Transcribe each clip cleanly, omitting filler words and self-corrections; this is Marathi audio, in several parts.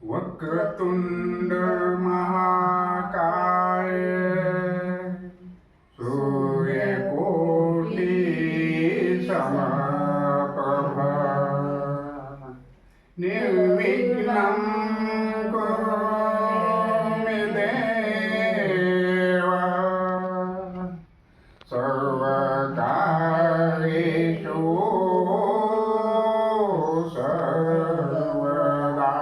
वक्रतुंड महाकाय सूर्यकोटि समप्रभ निर्विघ्नं कुरु मे देव सर्वकार्येषु सर्वदा।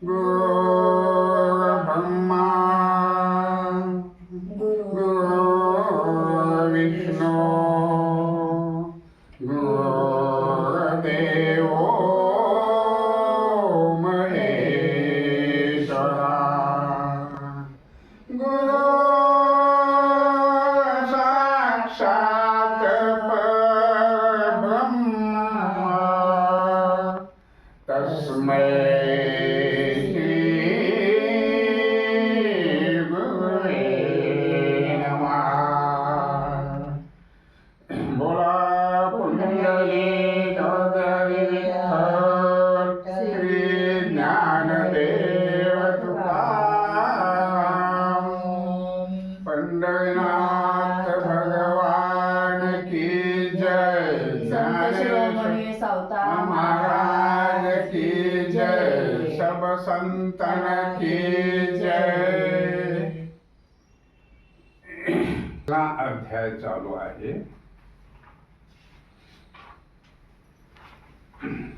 गुरुर्ब्रह्मा गुरुर्विष्णु गुरुर्देवो महेश्वरा। गुरु साक्षात् परब्रह्म तस्मै बोला पुंडलिक श्री ज्ञानदेव तुकाराम पंढरीनाथ भगवान की जय। ज्ञानेश्वर महाराज की जय। सब संतन की जय। हा अध्याय चालू आहे।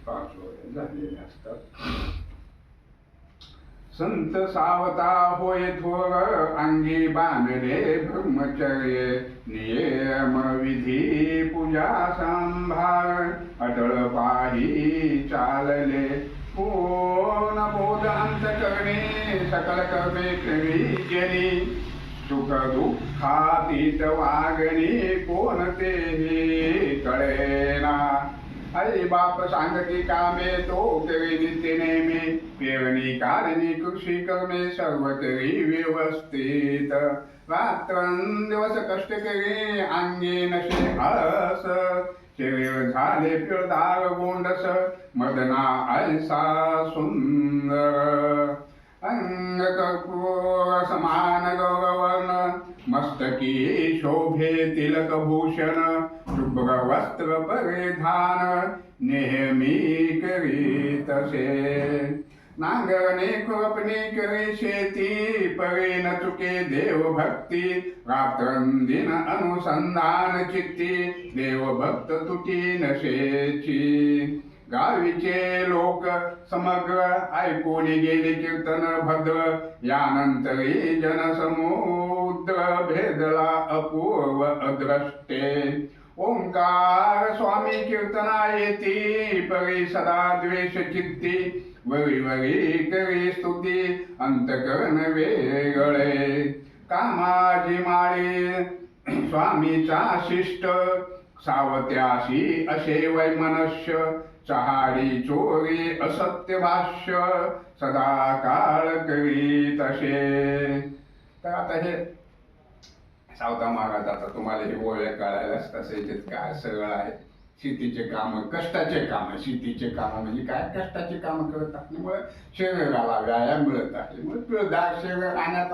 5 वरे झालेले असतात। संत सावता होय थोर अंगी बांधले ब्रह्मचर्य नियम विधी पूजा संभार अटळ पाही चालले पूर्ण बोध अंतकरणे सकल कर्मे करी गेली सुख दुःखातीत वागणी कोणतेही कळेना। आई बाप सांगती कामे तो करी नित्य नेमी पेरणी काढणी कृषी कर्मे सर्व करी व्यवस्थित रात्रंदिवस कष्ट करी अंगी नशे आळस शरीर झाले पिळदार गोंडस मदना ऐसा सुंदर अंग कर्पूर समान गौरवर्ण मस्तकी शोभे तिलक भूषण शुभ्र वस्त्र परिधान नेहमी करी तसे नांगरणे खुरपणी करी शेती परी न चुके देव भक्ती रात्रंदिन अनुसंधान चित्ती देव भक्त तुटी नशेची। गावीचे लोक समग्र ऐकून गेले कीर्तन भद्र यानंतरी जनसमुद्र भेदला अपूर्व अद्रष्टे ओंकार स्वामी कीर्तना येती परी सदा द्वेष चित्ती वरी वरी करी स्तुती अंतकरण वेगळे कामाची माळी स्वामीचा शिष्ट सावत्याशी असे वैमनस्य चहाडी चोरी असत्य भाष्य सदा काळ करी तसे। तर आता हे सावता महाराज आता तुम्हाला हे ओळख कळायलाच तसे काय सगळं आहे। शेतीचे काम कष्टाचे काम शेतीचे काम म्हणजे काय कष्टाचे काम करत असल्यामुळे शरीराला व्यायाम मिळत असल्यामुळे पिळदार शरीर राहण्यात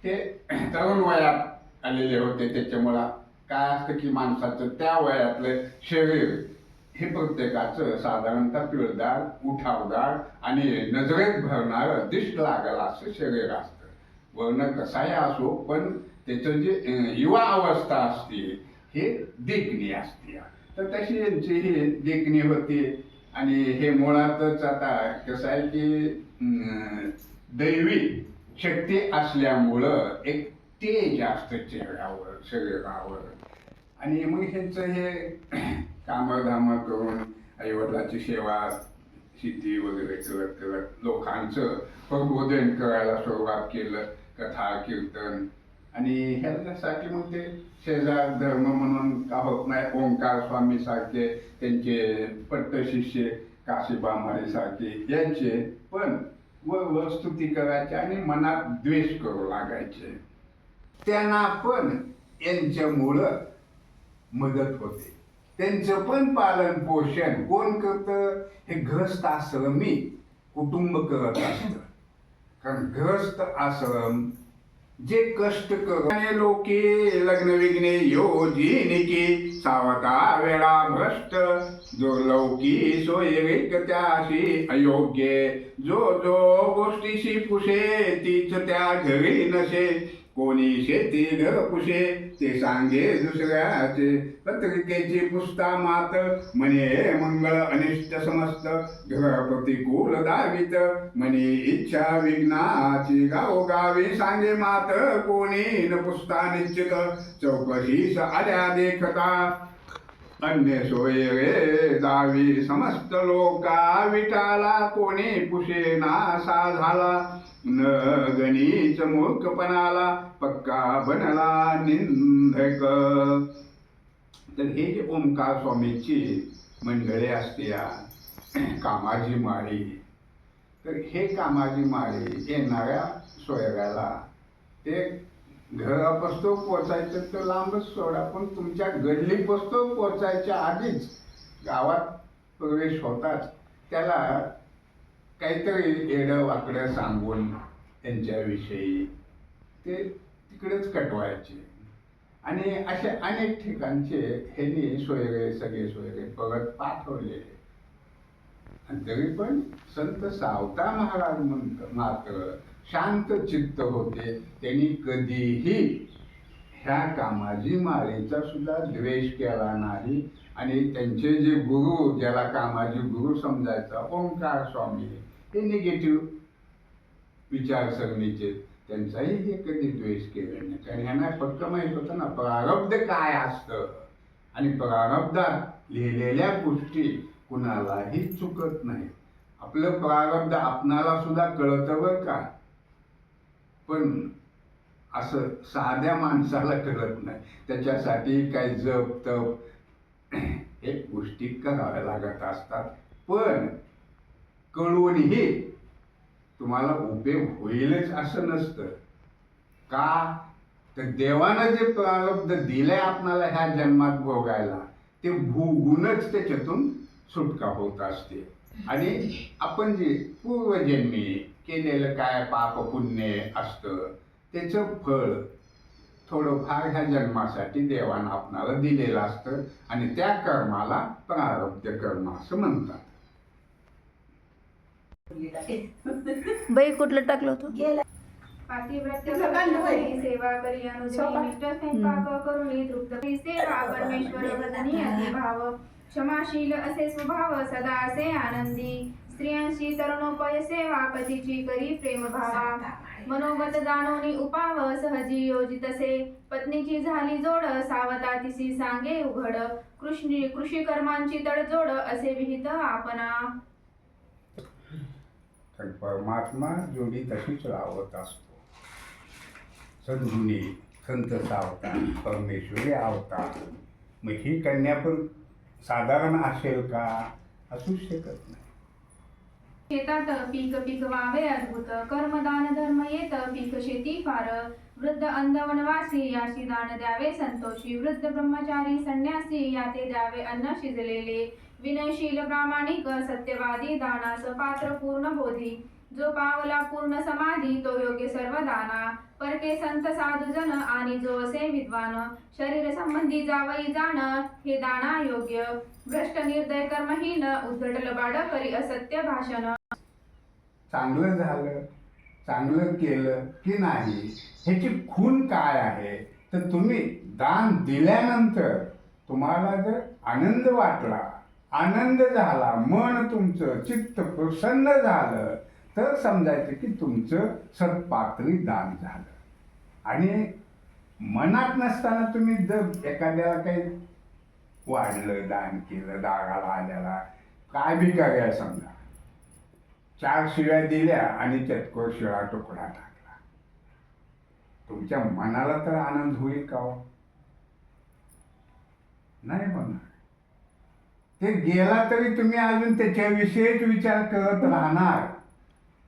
ते तरुण वयात आलेले होते त्याच्यामुळं काय असतं की माणसाचं त्या वयातलं शरीर हे प्रत्येकाचं साधारणतः पिळदार उठावदार आणि नजरेत भरणार दिष्ट लागल असं शरीर असतं। वर्ण कसाही असो पण त्याचं जे युवा अवस्था असते हे देखणी असते। तर तशी यांची ही देखणी होती आणि हे मुळातच आता कसं आहे की दैवी शक्ती असल्यामुळं एक तेज असतं चेहऱ्यावर शरीरावर आणि मग ह्यांचं हे कामधाम करून आईवडिलाची सेवा शेती वगैरे करत करत लोकांचं प्रबोधन करायला सुरुवात केलं कथा कीर्तन आणि ह्याच्यासाठी मग ते शेजार धर्म म्हणून का होत नाही ओंकार स्वामी सारखे त्यांचे पट्टशिष्य काशीबामारी सारखे यांचे पण व स्तुती करायचे आणि मनात द्वेष करू लागायचे त्यांना पण यांच्यामुळं मदत होते। त्यांचं पण पालन पोषण कोण करतं हे गृहस्थ आश्रमी कुटुंब करत असतं. कारण गृहस्थ आश्रम जे कष्ट करणे लोके लग्न विघ्ने योजिनिके सावता वेळा भ्रष्ट जो लौकी सोयरिक त्याशी अयोग्य जो जो गोष्टीशी पुशे तीच त्या घरी नसे कोणी शेती घर पुशे ते सांगे दुसऱ्याचे पत्रिकेची पुस्ता मात म्हणे मंगळ अनिष्ट समस्त घर प्रतिकूल दावित म्हणे इच्छा विघ्नाची गावोगावी सांगे मात कोणी न पुस्ता निश्चित चौकशीस आल्या देखता अन्य सोय रे दावी समस्त लोका विटाला कोणी पुशे नासा झाला न गणित मूर्खपणाला पक्का बनला निंदक. तर हे जे ओंकार स्वामीची मंडळी असते कामाजी माळी, तर हे कामाजी माळी येणाऱ्या सोयऱ्याला ते घरापासून पोचायचं तर लांबच सोडा, पण तुमच्या गल्लीपासून पोचायच्या आधीच गावात प्रवेश होताच त्याला काहीतरी येडं वाकडं सांगून त्यांच्याविषयी ते तिकडेच कटवायचे. आणि असे अनेक ठिकाणचे ह्यांनी सोयरे सगळे सोयरे परत पाठवले. आणि तरी पण संत सावता महाराज मात्र शांत चित्त होते. त्यांनी कधीही ह्या कामाजी माळेचा सुद्धा द्वेष केला नाही. आणि त्यांचे जे गुरु, ज्याला कामाजी गुरु समजायचा ओंकार स्वामी, ते निगेटिव्ह विचारसरणीचे, त्यांचाही हे कधी द्वेष केला नाही. कारण ह्यांना फक्त माहीत होतं ना प्रारब्ध काय असतं, आणि प्रारब्धात लिहिलेल्या गोष्टी कुणालाही चुकत नाही. आपलं प्रारब्ध आपणाला सुद्धा कळतं बरं का, पण असं साध्या माणसाला कळत नाही. त्याच्यासाठी काही जप तप हे गोष्टी कराव्या लागत असतात. पण कळूनही तुम्हाला उपयोग होईलच असं नसतं. का तर देवानं जे प्रारब्ध दिलंय आपणाला ह्या जन्मात भोगायला, ते भोगूनच त्याच्यातून सुटका होत असते. आणि आपण जे पूर्वजन्मी केलेलं काय पाप पुण्य असतं त्याचं फळ थोडंफार ह्या जन्मासाठी देवानं आपणाला दिलेलं असतं. आणि त्या कर्माला प्रारब्ध कर्म असं म्हणतात. बाई कुठलं टाकलं होतं? पातिव्रत्य सेवा करी अनुजनी मिष्ट स्वयंपाक करुणी तृप्त सेवा परमेश्वर वदनी अतिभाव क्षमाशील असे स्वभाव सदा असे आनंदी स्त्रियांशी तरुणोपय सेवा पतीची करी प्रेम भावा मनोगत जाणोनी उपाव सहजी योजितसे पत्नीची झाली जोड सावता तिसी सांगे उघड कृषी कर्मांची तडजोड असे विहित आपणा. तर परमात्मा जोडी तशीच लावत असतो. सद्गुणी संत सावता परमेश्वरी अवतार. मग ही कन्या पण साधारण असेल का? असूच शकत नाही. शेतात पीक पिकवावे अद्भुत कर्मदान धर्म येत पीक शेती फार वृद्ध अंध वनवासी याशी दान द्यावे संतोषी वृद्ध ब्रह्मचारी संन्यासी याते द्यावे अन्न शिजलेले विनयशील प्रामाणिक सत्यवादी दानास पात्र पूर्ण बोधी जो पावला पूर्ण समाधी तो योग्य सर्व दाना परके संत साधुजन आणि जो असे विद्वान शरीर संबंधी जावई जाण हे दाना योग्य भ्रष्ट निर्दय कर्महीन उद्धट लबाड करी असत्य भाषण. चांगलं झालं, चांगलं केलं की नाही ह्याची खूण काय आहे? तर तुम्ही दान दिल्यानंतर तुम्हाला जर आनंद वाटला, आनंद झाला, मन तुमचं चित्त प्रसन्न झालं, तर समजायचं की तुमचं सत्पात्री दान झालं. आणि मनात नसताना तुम्ही जर एखाद्याला काही वाढलं, दान केलं, दाराला आल्याला काय भिकारी आहे समजा, 4 शिव्या दिल्या आणि चतकोर शिळा तुकडा टाकला, तुमच्या मनाला तर आनंद होईल का हो? नाही होणार. ते गेला तरी तुम्ही अजून त्याच्याविषयीच विचार करत राहणार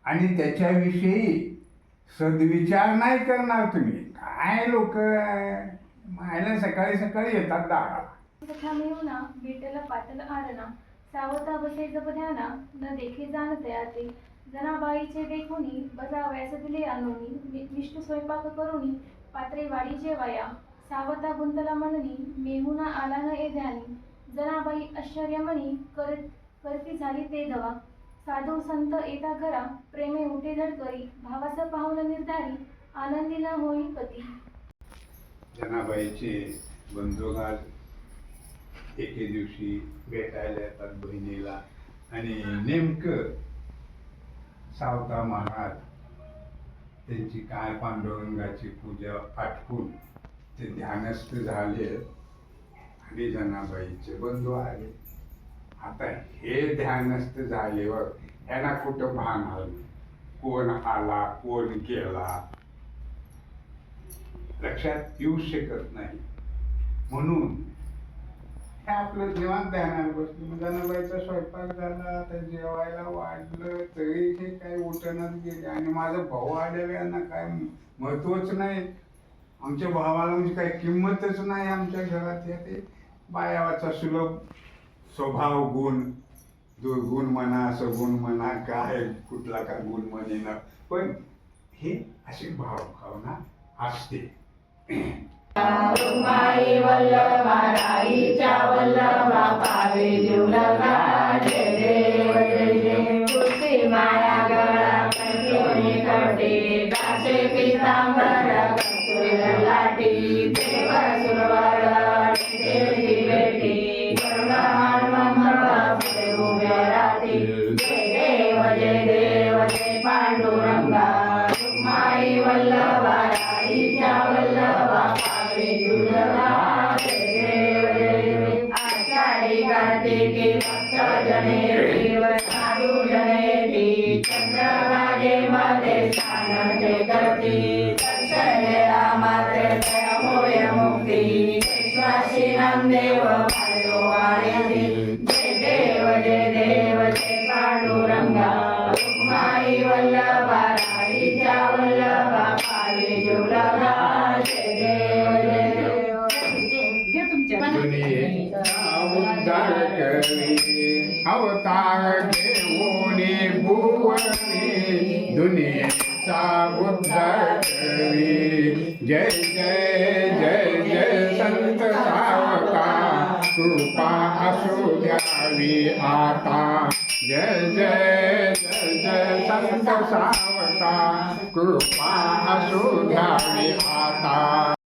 आणि त्याच्याविषयी सद्विचार नाही करणार तुम्ही. काय लोक मायला सकाळी सकाळी येतात दाराला. कथा मिळवना विठ्ठल पाटल आरणा सावता बसे जप ध्याना न देखे जाणते आते जनाबाईचे देखुनी बजावयास दिले आणूनी विष्णू स्वयंपाक करुनी पात्रे वाढी जेवाया सावता गुंतला म्हणनी मेहुना आला न ये ध्यानी जनाबाई आश्चर्यमणी करती झाली ते दवा साधू संत येता घरा प्रेमे उठे धडकरी भावास पाहुन निर्धारी आनंदी न होई पती. जनाबाईचे बंधुघात एके दिवशी भेटायला येतात बहिणीला आणि नेमकं सावता महाराज त्यांची काय पांडुरंगाची पूजा आटपून ते ध्यानस्थ झाले आणि जनाबाईचे बंधू आले. आता हे ध्यानस्थ झाल्यावर यांना कुठं भान आलं, कोण आला कोण गेला लक्षात येऊ शकत नाही. म्हणून हे आपलं जेवण ध्यानाला बसलं. मग जनाबाईचा स्वयंपाक झाला, आता जेवायला वाढलं तरी हे काही उठणच गेले आणि माझा भाऊ आलेला यांना काय महत्वच नाही. आमच्या भावाला म्हणजे काही किंमतच नाही आमच्या घरात. ते बायावाचा सुलभ स्वभाव गुण, दुर्गुण म्हणा सगुण म्हणा काय कुठला का गुण म्हणेना, पण हे अशी भावना असते. रुक्माई वल्लभा राईच्या वल्लभा पावे जीवलगा जय देव जय जय. तुळशी माया गळा कंठोनी कवटी काशे पीतांबर कस्तुरी लाटी देव सुरवर देवची बेटी गरुडहार मंगळ पुढे उभे राहती जय देव जय पांडुरंगा. रुक्माई वल्लभा राईच्या वल्लभा आषाढी कार्तिकी भक्त जनेती साधू जनेती चंद्रभागेमध्ये स्नानाचे करती दर्शनेला मात्र होय मुक्ती विश्वासी नामदेव जय देव जय पांडुरंगा. रुक्माई वल्लभा राईच्या वल्लभा पावे जीवलगा जय देव जय देव. दुनियेचा उद्धार करी अवतार घेऊनी भुवनी दुनियेचा उद्धार करी जय जय जय जय संत सावका कृपा असू द्यावी आता. जय जय जय जय संत सावका कृपा असू द्यावी आता.